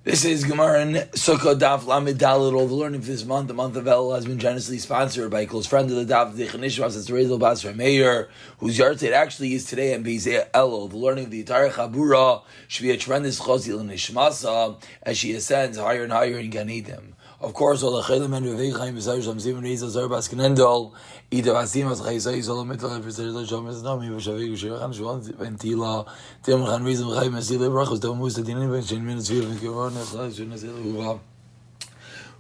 This is Gemara in Sukkah Daf Lamed Dalet. All the learning for this month, the month of El, has been generously sponsored by a close friend of the Daf, the Chanishmas, it's Rezel Basra Meir, whose yard date actually is today, and Bezeh El. The learning of the entire Chabura should be a tremendous chazil and nishmasa as she ascends higher and higher in Gan Eden. Of course, all the Chelim and Revei Chaim B'Zayir Shem Zivin Rezel Zar Bas Kenendol Ida Vasim As Chaysai Zol Mitzvah B'Zayir Shem Nami V'Shavik V'Shirachan Shvan Ventila Tim Chan Rezel Chaim Asil Brachos Dom Musa Dinin Ben Shin Min Zvir V'Kiron Nechlas Shunazil Huva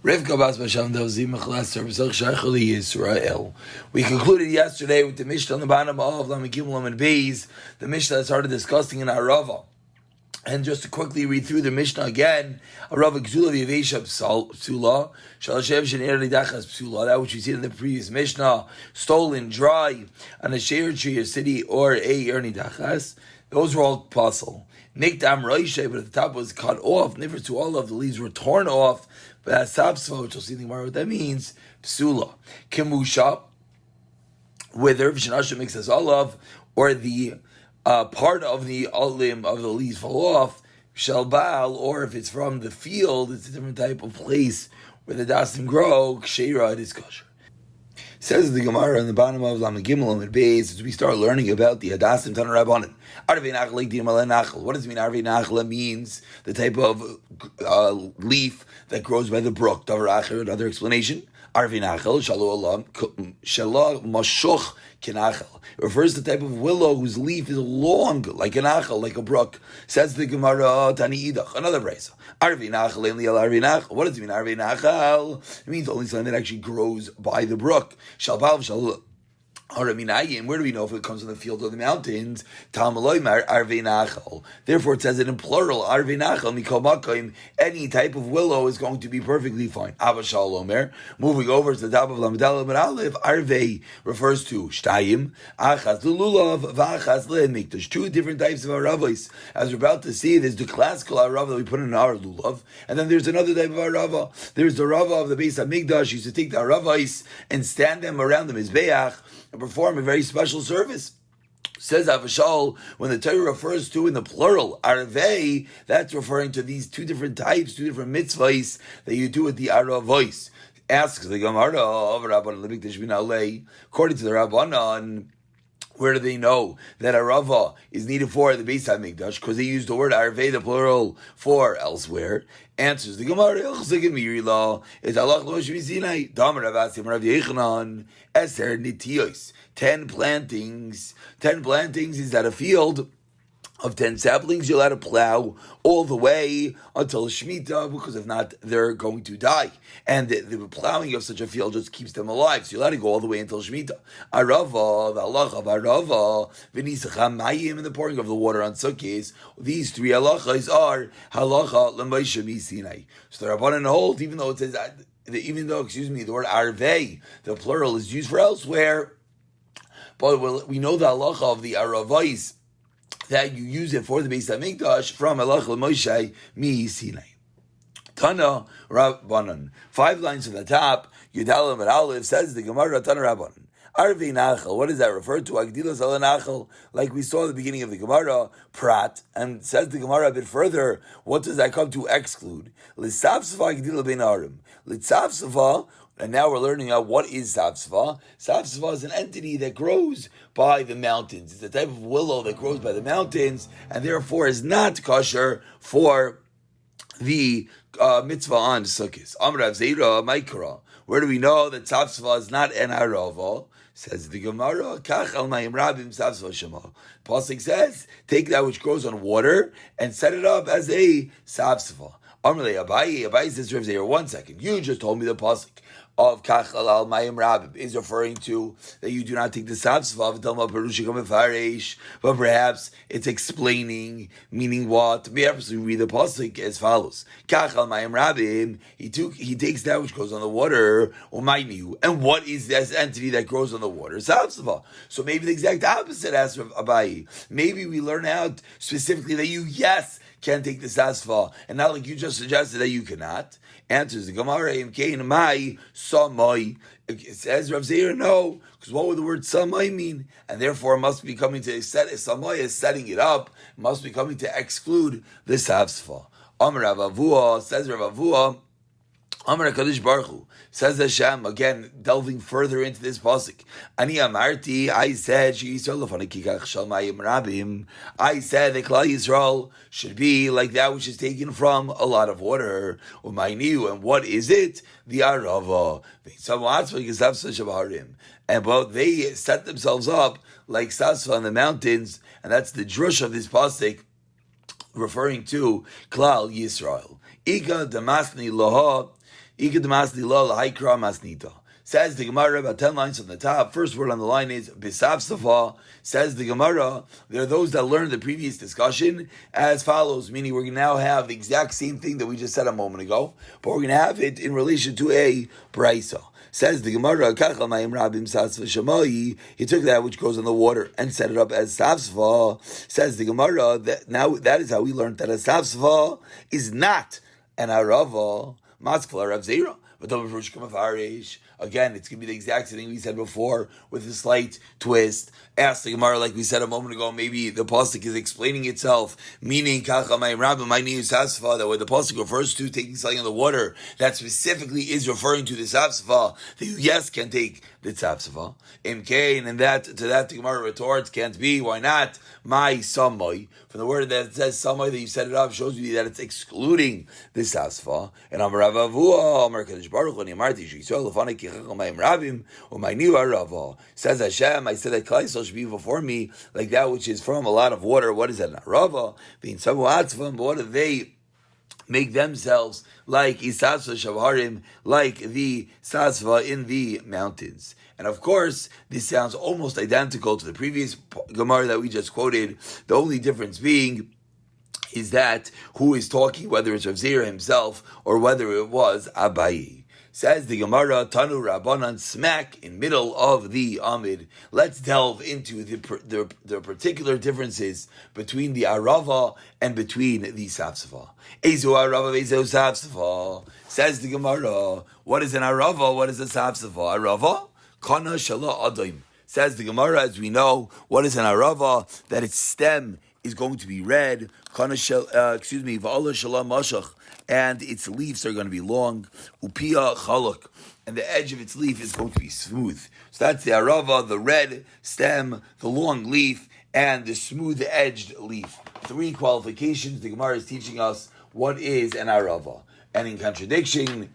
Rivka Bas Basham Dovzim Mechlas B'Zach Shachali Yisrael. We concluded yesterday with the Mishnah on the bottom of Lamed Gimel Lamed Beis, the Mishnah that started discussing in Arava. And just to quickly read through the Mishnah again, Arava Gzula V'Yevesha Psula, Shalashev Shenir Lidachas Psula, that which we see in the previous Mishnah, stolen, dry, on a share tree, a city, or a Ernidachas, those were all puzzle. Nikdam Roishe, but at the top was cut off, never to all of the leaves were torn off, but as Sapsva, which we'll see in the Gemara what that means, Psula. Kimusha, whether Vishnasha makes us olive, or the part of the limb of the leaves fall off, shalbal, or if it's from the field, it's a different type of place where the dasim grow, ksheira, it is kosher. Says the Gemara in the bottom of Lamed Gimel and Beis, as we start learning about the Hadasim Tana Rabbanan. Arvei Nachal Ekdim Alei Nachal. What does it mean? Arvei Nachal means the type of leaf that grows by the brook. Davar Acher, another explanation. Arvei Nachal Shalu Alam Shalah Mashuch Kinachal. It refers to the type of willow whose leaf is long, like a nachal, like a brook. Says the Gemara Tani Idach, another brayso. Arvei Nachal Ein Liel Arvei Nachal. What does it mean? Arvei Nachal. It means only something that actually grows by the brook. Shalbal Shal. Where do we know if it comes from the field or the mountains? Therefore, it says it in plural. Any type of willow is going to be perfectly fine. Moving over to the top of Lamed Aleph, Arvei refers to Shtayim, Achaz Lulav, Vachaz Le'mikdash. Two different types of aravos. As we're about to see, there's the classical arava that we put in our lulav, and then there's another type of arava. There's the rava of the base of Migdash. Used to take the aravos and stand them around the mizbeach and perform a very special service. Says Avashal, when the Torah refers to in the plural, Arvei, that's referring to these two different types, two different mitzvahs that you do with the Aravos. Asks the Gemara of Rabbanan Lebikdash Bin Alei, according to the Rabbanan, where do they know that Arava is needed for the Beis HaMikdash? Because they use the word Arvei, the plural, for elsewhere. Answers the Gemara, it's Allah Sinai, Damar Avasim Rav Yechanan, Eser Nitiyos. 10 plantings. 10 plantings is that a field of 10 saplings you're allowed to plow all the way until Shemitah, because if not, they're going to die. And the plowing of such a field just keeps them alive. So you're allowed to go all the way until Shemitah. Arava, the halacha of Arava, v'nisacham mayim, and the pouring of the water on Sukkahs. These three halachas are halacha l'Moshe miSinai. So the Rabbanan hold, even though the word arvei, the plural, is used for elsewhere, but we know the halacha of the aravais, that you use it for the Beis HaMikdash from Halach L'Moshe Mi Sinai. Tana Rabbanan. 5 lines from the top, Yudalim and Aleph, says the Gemara Tana Rabbanan. Arvei Nachal, what does that refer to? Agdilas ala Nachal, like we saw at the beginning of the Gemara, Prat, and says the Gemara a bit further, what does that come to exclude? L'savsava Agdila Ben Arim. L'savsava, and now we're learning out what is Savsva. Savsva is an entity that grows by the mountains. It's a type of willow that grows by the mountains, and therefore is not kosher for the mitzvah on Sukkot. Amrav Zeira Maikara. Where do we know that Savsva is not an arava? Says the Gemara, Kach al mayim rabim Savsva shema. Pasuk says, take that which grows on water and set it up as a Savsva. Amrle Abayi says, Rav Zeira, 1 second. You just told me the pasuk of Kach al mayim rabim is referring to that you do not take the Savsva, but perhaps it's explaining, meaning what? Perhaps we read the pasuk as follows: Kach al mayim rabim, he takes that which grows on the water, and what is this entity that grows on the water? Savsva. So maybe the exact opposite as Rav Abayi. Maybe we learn out specifically that you, yes, can take the Savsva, and not like you just suggested that you cannot. Answers the Gemara, Im Kain Mai Samai. It says Rav Zeir, no, because what would the word Samai mean? And therefore it must be coming to set Samai is setting it up, must be coming to exclude the Savsva. Amar Rav Avua, says Rav Avua, Amar HaKadosh Baruch Hu, says Hashem, again, delving further into this pasuk. Ani amarti, I said, I said that Klal Yisrael should be like that which is taken from a lot of water. And what is it? The Arava. And but they set themselves up like Sasva on the mountains, and that's the drush of this pasuk, referring to Klal Yisrael. Ika damasni loha. Says the Gemara, about 10 lines from the top. First word on the line is Bisavsafa. Says the Gemara, there are those that learned the previous discussion as follows, meaning we're going to now have the exact same thing that we just said a moment ago, but we're going to have it in relation to a Braisa. Says the Gemara, he took that which goes on the water and set it up as Savsva. Says the Gemara, that now that is how we learned that a Savsva is not an Arava. Maskla Rav Zera. Again, it's going to be the exact same thing we said before with a slight twist. Ask the Gemara, like we said a moment ago, maybe the pasuk is explaining itself, meaning that when the pasuk refers to taking something on the water, that specifically is referring to the Savsva, that you, yes, can take the Savsva. And that, to that the Gemara retorts, can't be, why not? My Samai. From the word that says Samai, that you set it up, shows you that it's excluding the Savsva. And Amar Rav Avua, Amar Kadosh Baruch Hu, Amarti Yisrael Lefanei says Hashem, I said that Klal Yisrael should be before me like that which is from a lot of water. What is that? An Arava. What do they make themselves like Isasva Shavharim, like the Sasva in the mountains? And of course, this sounds almost identical to the previous Gemara that we just quoted. The only difference being is that who is talking, whether it's Rav Zera himself or whether it was Abayi. Says the Gemara, Tanu Rabbanan, smack in middle of the Amid. Let's delve into the particular differences between the Arava and between the Safsava. Ezu Arava, Ezu Safsava. Says the Gemara, what is an Arava? What is a Safsava? Arava? Kana Shala Adaim. Says the Gemara, as we know, what is an Arava? That its stem is going to be red. Kana Va'ala Shala Mashach. And its leaves are going to be long. Upia chaluk, and the edge of its leaf is going to be smooth. So that's the arava, the red stem, the long leaf, and the smooth-edged leaf. 3 qualifications. The Gemara is teaching us what is an arava. And in contradiction,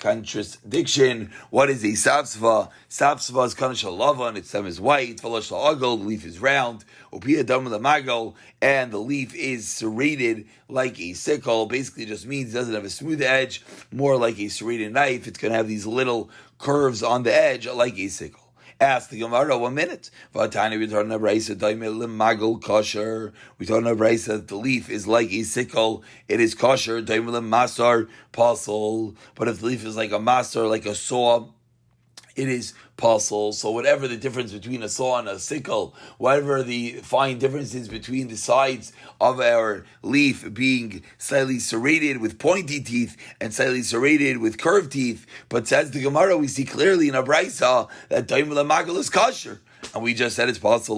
what is a sapsva? Sapsva is kanashal lava, and its stem is white. Falash la'agol, the leaf is round. Upia dam l'magol, and the leaf is serrated like a sickle. Basically, just means it doesn't have a smooth edge, more like a serrated knife. It's going to have these little curves on the edge, like a sickle. Ask the Gemara, 1 minute. We're talking about Brisa kosher. We talking about Brisa that the leaf is like a sickle. It is kosher. Masar pasul. But if the leaf is like a masar, like a saw, it is pasul. So whatever the difference between a saw and a sickle, whatever the fine differences between the sides of our leaf being slightly serrated with pointy teeth and slightly serrated with curved teeth, but says the Gemara, we see clearly in a brisa that daimel magal is kosher. And we just said it's possible.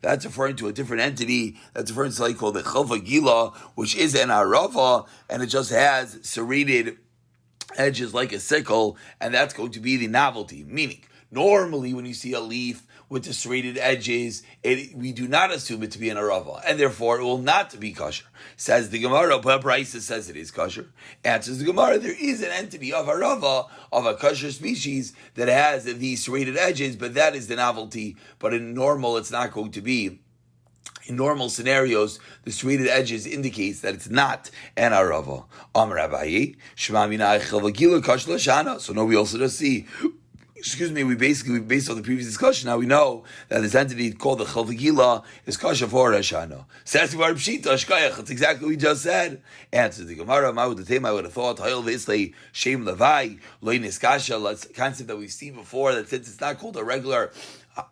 That's referring to a different entity. That's referring to something called the chalfa gila, which is an arava, and it just has serrated edges like a sickle, and that's going to be the novelty. Meaning, normally when you see a leaf with the serrated edges, we do not assume it to be an arava, and therefore it will not be kosher. Says the Gemara, but Brisa says it is kosher. Answers the Gemara, there is an entity of arava, of a kosher species, that has these serrated edges, but that is the novelty. But in normal, it's not going to be. In normal scenarios, the serrated edges indicates that it's not an arava. Amar Abaye, Shema mina chalva gila kash l'shana. So now we also just see. We basically, based on the previous discussion, now we know that this entity called the chalva gila is kasha for Hashana. Says the Pshita Ashkayach. That's exactly what we just said. Answers the Gemara. I would have thought Hayil v'Islay Shem Levai Loinis Kasha. That's a concept that we've seen before. That since it's not called a regular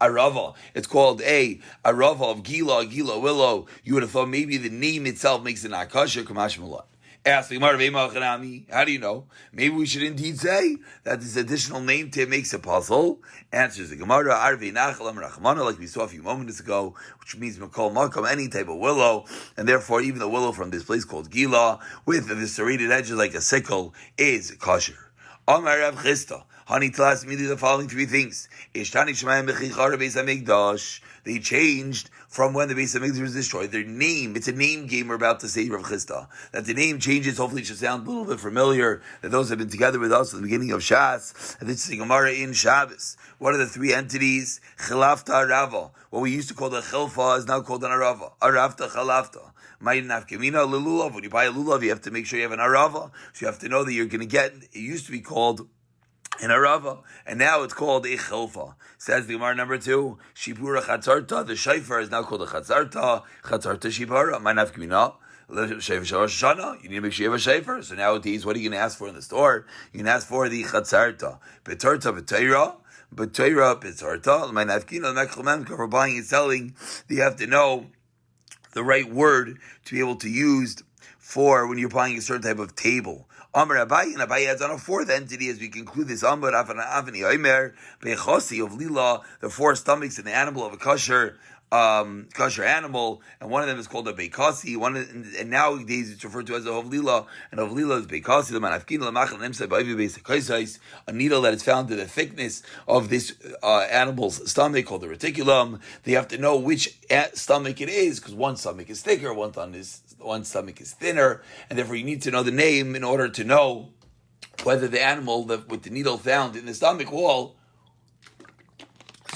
arava, it's called a arava of gila willow. You would have thought maybe the name itself makes it not kasha. Kamash Malon. Ask the Gemara, how do you know? Maybe we should indeed say that this additional name to makes a puzzle. Answers the Gemara, Arvei Nachal Rachmana, like we saw a few moments ago, which means Makol Makam, any type of willow, and therefore even the willow from this place called Gila, with the serrated edges like a sickle, is kosher. Amar Rav Chisda, Hani tells me the following three things. Ishtani Shemayim Bechichar Beis Hamikdash. They changed from when the Beis Hamikdash was destroyed. Their name, it's a name game we're about to say, Rav Chisda. That the name changes, hopefully it should sound a little bit familiar, that those have been together with us at the beginning of Shas, and this is the Gemara in Shabbos. What are the three entities? Chilafta Arava. What we used to call the Chilfa is now called an Arava. Aravta Chalafta. When you buy a lulav, you have to make sure you have an arava. So you have to know that you're going to get, it used to be called an arava, and now it's called a chilfa. Says the Gemara number 2, Shipura chatzarta, the shayfer is now called a chatzarta shipura, ma'inaf kamina. You need to make sure you have a shayfer. So nowadays, what are you going to ask for in the store? You can ask for the chatzarta. Betarta b'teira, betarta, ma'inaf kamina, for buying and selling, you have to know the right word to be able to use for when you're buying a certain type of table. Amar Abaye, and Abaye adds on a fourth entity as we conclude this. Amar Avani Omer Bechosi of Lila, the four stomachs in the animal of a kosher animal, and one of them is called a beikasi. And nowadays it's referred to as a hovlila, and hovlila is beikasi. The manafkin lamachal nemsa ba'avi beis concise, a needle that is found to the thickness of this animal's stomach called the reticulum. They have to know which stomach it is because one stomach is thicker, one stomach is thinner, and therefore you need to know the name in order to know whether the animal with the needle found in the stomach wall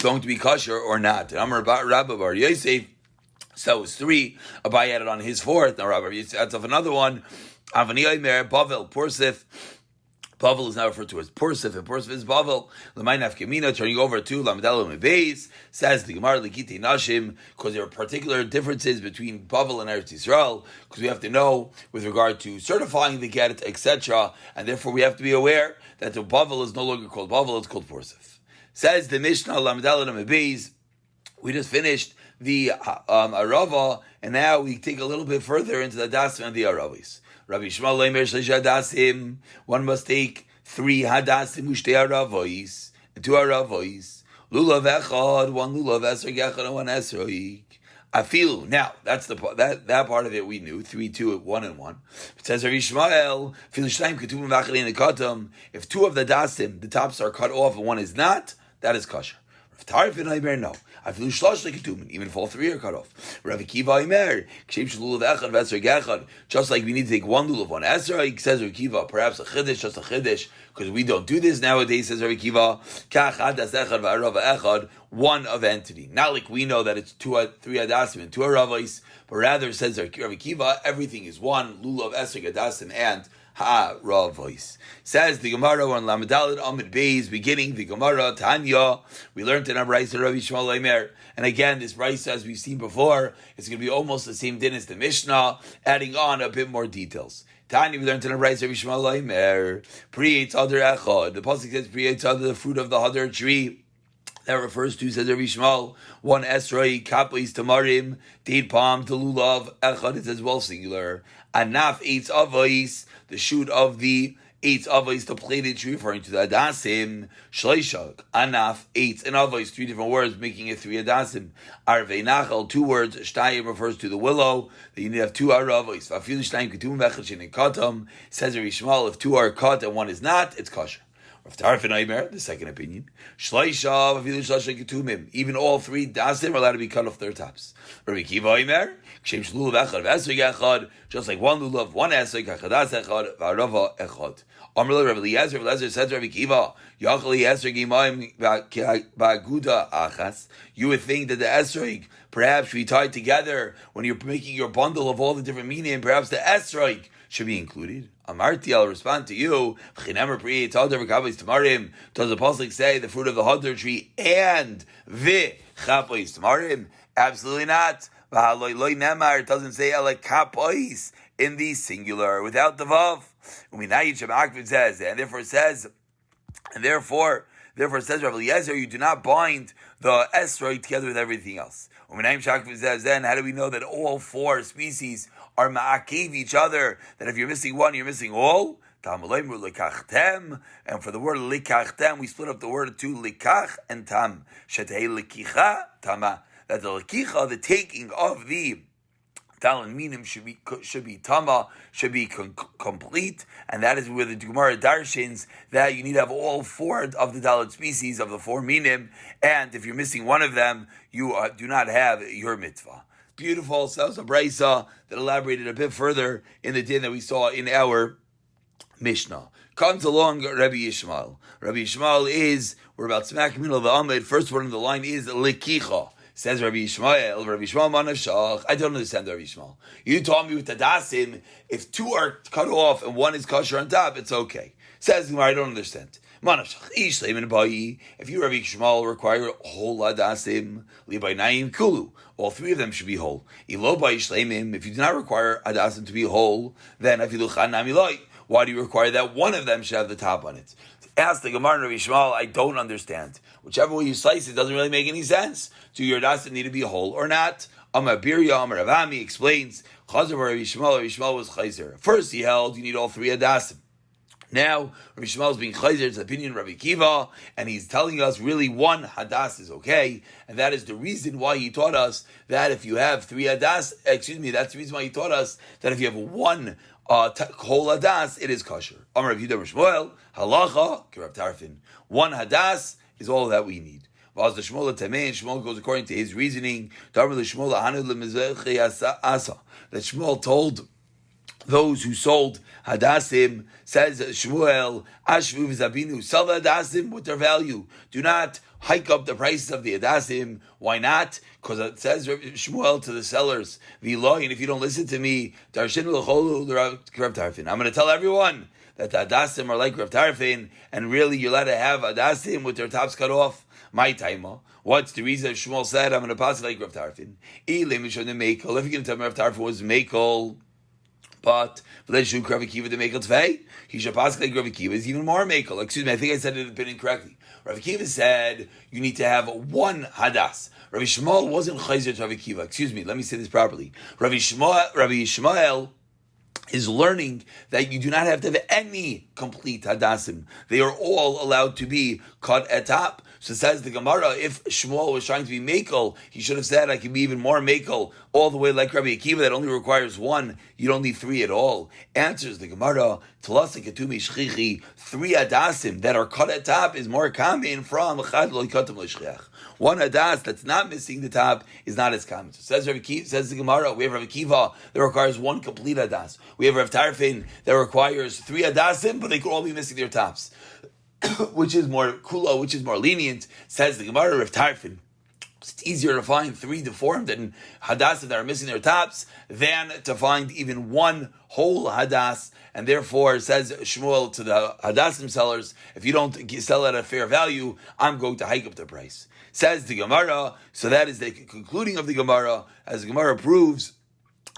going to be kosher or not. And Amar Rabba Bar Yosef, so it was 3. Abaye added on his 4th. Now Rabba Yosef adds off another one. Avani Omer Bavel Pursif. Bavel is now referred to as Pursif, and Pursif is Bavel. L'maynaf Kemina, turning over to Lamdalo Mebeis, says the Gemara Likiti Nashim, because there are particular differences between Bavel and Eretz Yisrael, because we have to know with regard to certifying the get, etc., and therefore we have to be aware that the Bavel is no longer called Bavel, it's called Pursif. Says the Mishnah, Lamdal and Mebeis, we just finished the Arava, and now we take a little bit further into the Hadasim and the Aravis. Rabbi Shmuel Leimer Shlish Hadasim, one must take 3 Hadasim, Ushtei Aravois, and 2 Aravois, Lulav Echad, 1 Lulav Esrog Echad, and 1 Esrog. Afilu. Now, that's the that part of it we knew. 3, 2, 1, and 1. It says Rabbi Shmuel, if 2 of the dasim, the tops are cut off and 1 is not, that is kosher. Rav Tarif and Aimer, no. Even if all 3 are cut off. Rav Akiva Aimer, just like we need to take 1 lulav, 1 esrog, says Rav Akiva, perhaps a chiddush, just a chiddush, because we don't do this nowadays, says Rav Akiva, kach hadas echad v'arava echad, 1 of entity. Not like we know that it's 3 hadasim and 2 aravais, but rather, says Rav Akiva, everything is 1, lulav, esrog, hadasim, and voice. Says the Gemara on Lamedalit Amid Beis, beginning the Gemara Tanya. We learned in our Brisa Rabbi Shmuel Leimer, and again this Brisa, as we've seen before, it's going to be almost the same din as the Mishnah, adding on a bit more details. Tanya, we learned in our Brisa Rabbi Shmuel Leimer, Pri Eitzader Echad. The pasuk says Pri Eitzader, the fruit of the Hadar tree. That refers to, says Rabbi Shmuel, 1 esroi, kapos tamarim, date palm to lulav, echad, it says well singular. Anaf eitz avos, the shoot of the eitz avos, the plaited tree, referring to the adasim. Shleishak, anaf, eitz, and avos, 3 different words, making it 3 adasim. Arvei nachal, 2 words. Shtayim refers to the willow, that you need to have 2 aravos. Vafilu shtayim ketum vechad shenin katam, says Rabbi Shmuel, if 2 are cut and 1 is not, it's kosher. Rav Tarif and Aimer, the second opinion. Even all 3 dasim are allowed to be cut off their tops. Rabbi Kiva Aimer, just like 1 lulav, 1 esrog, achadas echad, v'arava echad. Amr Rabbi Eliezer said to Rabbi Kiva, Yachali esrog imayim ba'aguda achas. You would think that the esrog perhaps should be tied together when you're making your bundle of all the different meaning, perhaps the esrog should be included. Amarti, I'll respond to you. Does the pasuk say the fruit of the hadar tree and the chapois tamarim? Absolutely not. It doesn't say kapois in the singular without the vav. Says, and therefore it says, Rabbi Eliezer, you do not bind the esrog together with everything else. Then how do we know that all 4 species are ma'akev each other, that if you're missing one, you're missing all. And for the word likachtem, we split up the word to likach and tam. Shetei likicha tama. That the likicha, the taking of the Dalan minim should be tama, should be complete, and that is where the Gemara darshins that you need to have all four of the Dalit species of the four minim, and if you're missing one of them, you do not have your mitzvah. Beautiful. So that was a brisa that elaborated a bit further in the din that we saw in our Mishnah. Comes along Rabbi Yishmael. Rabbi Yishmael is, we're about smack middle of the Amid. First word in the line is likicha. Says Rabbi Yishmael manashach. I don't understand Rabbi Yishmael. You told me with the dasim, if two are cut off and one is kosher on top, it's okay. Says Gemara, I don't understand. Manashach. If you Rabbi Yishmael require whole adasim, libaynayim kulu. All three of them should be whole. If you do not require adasim to be whole, then why do you require that one of them should have the top on it? Ask the Gemara and Rabbi Yishmael, I don't understand. Whichever way you slice it doesn't really make any sense. Do your adasim need to be whole or not? Amar Birya, Amar Ravami explains, Chazer Rabbi Yishmael was chayzer. First he held you need all three adasim. Now, Rabbi Yishmael is being chayzer, it's the opinion of Rabbi Kiva, and he's telling us really one hadas is okay, and that is the reason why he taught us that if you have three hadas, that's the reason why he taught us that if you have one whole hadas, it is kosher. Amar Rav Yehuda Shmuel, halacha, Rav Tarfin. One hadas is all that we need. Vaz the Shmuel Tamei, Shmuel goes according to his reasoning. That Shmuel told those who sold hadasim, says Shmuel, Ashvu v'zabinu, sell the hadasim with their value. Do not hike up the prices of the hadasim. Why not? Because it says Shmuel to the sellers, V'lo, and if you don't listen to me, Darshin l'cholu l'Rav Tarfin. I'm going to tell everyone that the hadasim are like Rav Tarfin, and really you're allowed to have hadasim with their tops cut off. My timer. What's the reason Shmuel said, I'm going to pass it like Rav Tarfin? If you're going to tell me Rav Tarfin was Mekel, but he should pass like Rav Akiva is even more Mekel. Excuse me, I think I said it incorrectly. Rav Akiva said you need to have one hadas. Rav Yishmael wasn't chayzer to Rav Akiva. Excuse me, let me say this properly. Rav Yishmael is learning that you do not have to have any complete hadasim. They are all allowed to be cut at top. So says the Gemara, if Shmuel was trying to be mekel, he should have said, I can be even more mekel, all the way like Rabbi Akiva, that only requires one, you don't need three at all. Answers the Gemara, three hadasim that are cut at top is more common from one hadas that's not missing the top is not as common. So says the Gemara, we have Rabbi Akiva that requires one complete hadas. We have Rav Tarfin that requires three hadasim, but they could all be missing their tops. Which is more kula, which is more lenient, says the Gemara Rav Tarfin. It's easier to find three deformed and hadassim that are missing their tops than to find even one whole hadas. And therefore, says Shmuel to the hadassim sellers, if you don't sell at a fair value, I'm going to hike up the price. Says the Gemara, so that is the concluding of the Gemara, as the Gemara proves,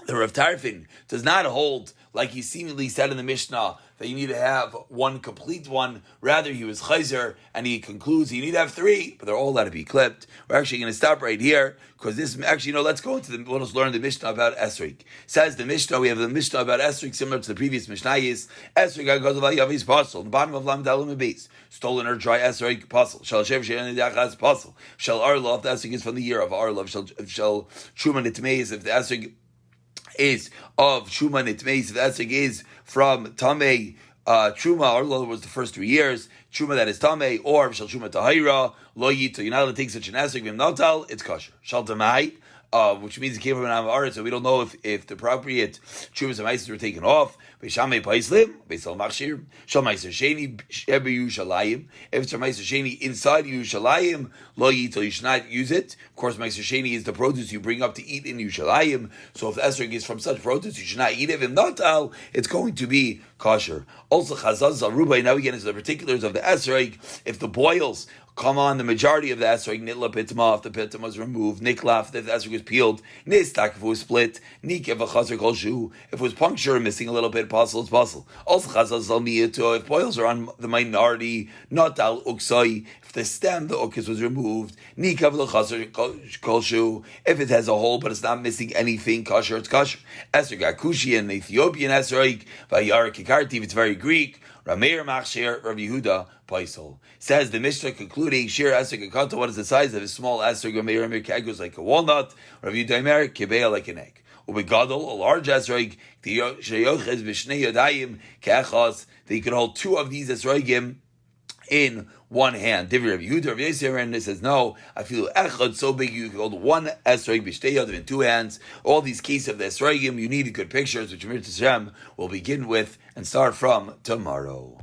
the Rav Tarfin does not hold, like he seemingly said in the Mishnah, that you need to have one complete one. Rather, he was chayzer, and he concludes you need to have three, but they're all allowed to be clipped. We're actually going to stop right here, because this, actually, let's go into let us learn the Mishnah about Esrik. Says the Mishnah, we have the Mishnah about Esrik, similar to the previous Mishnayis. Esrik, goes about Yavi's puzzle, the bottom of Lam Dalim base. Stolen or dry Esrik, puzzle. Shall Shev She'en Yachaz, puzzle. Shall Arlov, the Esrik is from the year of Arlov. Shall Truman Itmeis, if the Esrik is of Truma Nitmeis, if the Esrik is from Tamei, Truma, Arlo was the first 3 years, Truma that is Tamei, or Shal Truma Tahira, Lo Yito, you're not allowed to take such an Esrik, Vim Natal, it's kosher. Shal Tamai, which means it came from an Amaret, so we don't know if the appropriate Trumas and Maises were taken off. Beishamei Paislim, Beisal Machshir, Shal Maiser Sheni, Ebe Yushalayim. If it's a Maiser Sheni inside Yushalayim, Lo Yito, you should not use it. Of course, Maiser Sheni is the produce you bring up to eat in Yushalayim. So if the Esrog is from such produce, you should not eat it. If not, it's going to be kosher. Also, Chazaz Zarubai, now we get into the particulars of the Esrog. If the boils come on, the majority of the esrog nitla pitma, if the pitma was removed, niklaf, if the esrog was peeled, nistak, if it was split, nikev a kol shu, if it was punctured, missing a little bit, puzzle is puzzle. Also chazal zalmiyatu, if boils are on the minority, not al uksai, if the stem, the ukas was removed, nikev l'chazar kol shu, if it has a hole but it's not missing anything, kosher, it's kosher. Esrog akushi, an Ethiopian esrog, vayar kikarti, if it's very Greek, Rameir Machshir, Rav Yehuda, Paisol. Says the Mishnah concluding, Shir Esrog Akata, what is the size of a small Esrog? Rameir Amir Kegos like a walnut, Rav Yehuda Amir, Kibea like an egg. Ubegadol, a large Esrog, the Sheyochez Vishnei Yodayim, Keachos, that you could hold two of these Esrogim in one hand. Divi Rav Yehuda, Rav Yisrael, and says, no, I feel echad so big you can hold one esrog b'shtei yadav in two hands. All these cases of the esrogim, you need good pictures, which Mir Hashem will begin with and start from tomorrow.